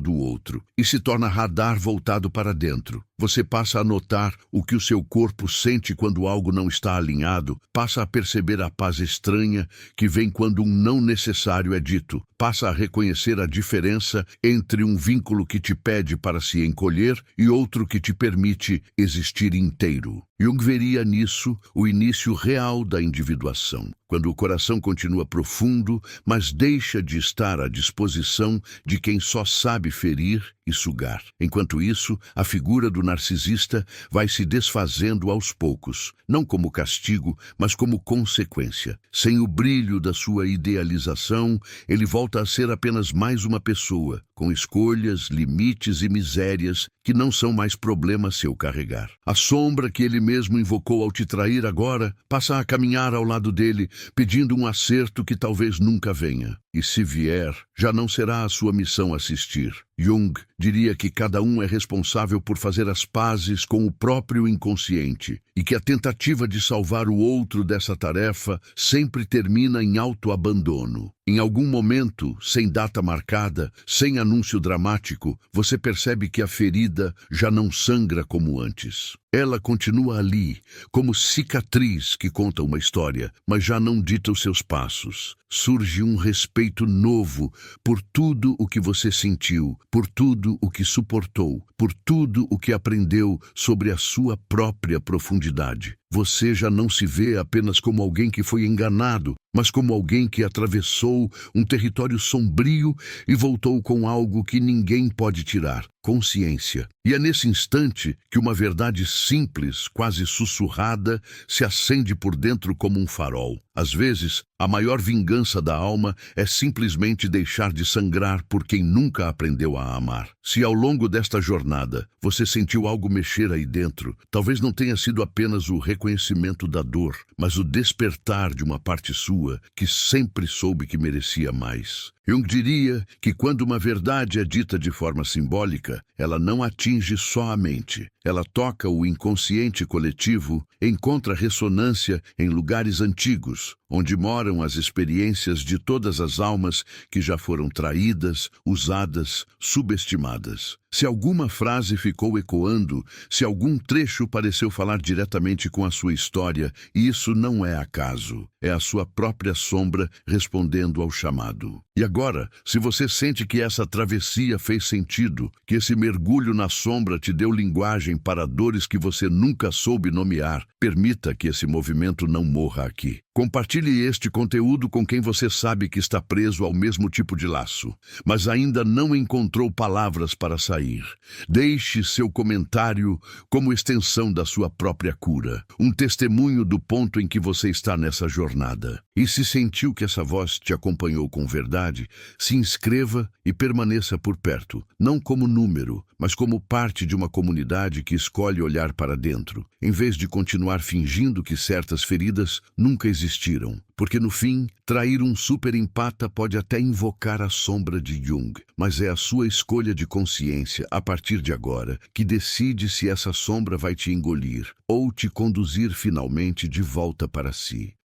do outro e se torna radar voltado para dentro. Você passa a notar o que o seu corpo sente quando algo não está alinhado, passa a perceber a paz estranha que vem quando um não necessário é dito, passa a reconhecer a diferença entre um vínculo que te pede para se encolher e outro que te permite existir inteiro. Jung veria nisso o início real da individuação, quando o coração continua profundo, mas deixa de estar à disposição de quem só sabe ferir e sugar. Enquanto isso, a figura do narcisista vai se desfazendo aos poucos, não como castigo, mas como consequência. Sem o brilho da sua idealização, ele volta a ser apenas mais uma pessoa, com escolhas, limites e misérias que não são mais problema seu carregar. A sombra que ele mesmo invocou ao te trair agora passa a caminhar ao lado dele, pedindo um acerto que talvez nunca venha. E se vier, já não será a sua missão assistir. Jung diria que cada um é responsável por fazer as pazes com o próprio inconsciente e que a tentativa de salvar o outro dessa tarefa sempre termina em autoabandono. Em algum momento, sem data marcada, sem anúncio dramático, você percebe que a ferida já não sangra como antes. Ela continua ali, como cicatriz que conta uma história, mas já não dita os seus passos. Surge um respeito novo por tudo o que você sentiu, por tudo o que suportou, por tudo o que aprendeu sobre a sua própria profundidade. Você já não se vê apenas como alguém que foi enganado, mas como alguém que atravessou um território sombrio e voltou com algo que ninguém pode tirar: consciência. E é nesse instante que uma verdade simples, quase sussurrada, se acende por dentro como um farol. Às vezes, a maior vingança da alma é simplesmente deixar de sangrar por quem nunca aprendeu a amar. Se ao longo desta jornada você sentiu algo mexer aí dentro, talvez não tenha sido apenas o reconhecimento da dor, mas o despertar de uma parte sua que sempre soube que merecia mais. Jung diria que quando uma verdade é dita de forma simbólica, ela não atinge só a mente. Ela toca o inconsciente coletivo, encontra ressonância em lugares antigos, onde moram as experiências de todas as almas que já foram traídas, usadas, subestimadas. Se alguma frase ficou ecoando, se algum trecho pareceu falar diretamente com a sua história, isso não é acaso, é a sua própria sombra respondendo ao chamado. E agora, se você sente que essa travessia fez sentido, que esse mergulho na sombra te deu linguagem para dores que você nunca soube nomear, permita que esse movimento não morra aqui. Compartilhe este conteúdo com quem você sabe que está preso ao mesmo tipo de laço, mas ainda não encontrou palavras para sair. Deixe seu comentário como extensão da sua própria cura, um testemunho do ponto em que você está nessa jornada. E se sentiu que essa voz te acompanhou com verdade, se inscreva e permaneça por perto, não como número, mas como parte de uma comunidade que escolhe olhar para dentro, em vez de continuar fingindo que certas feridas nunca existiram. Porque no fim, trair um super-empata pode até invocar a sombra de Jung, mas é a sua escolha de consciência, a partir de agora, que decide se essa sombra vai te engolir ou te conduzir finalmente de volta para si.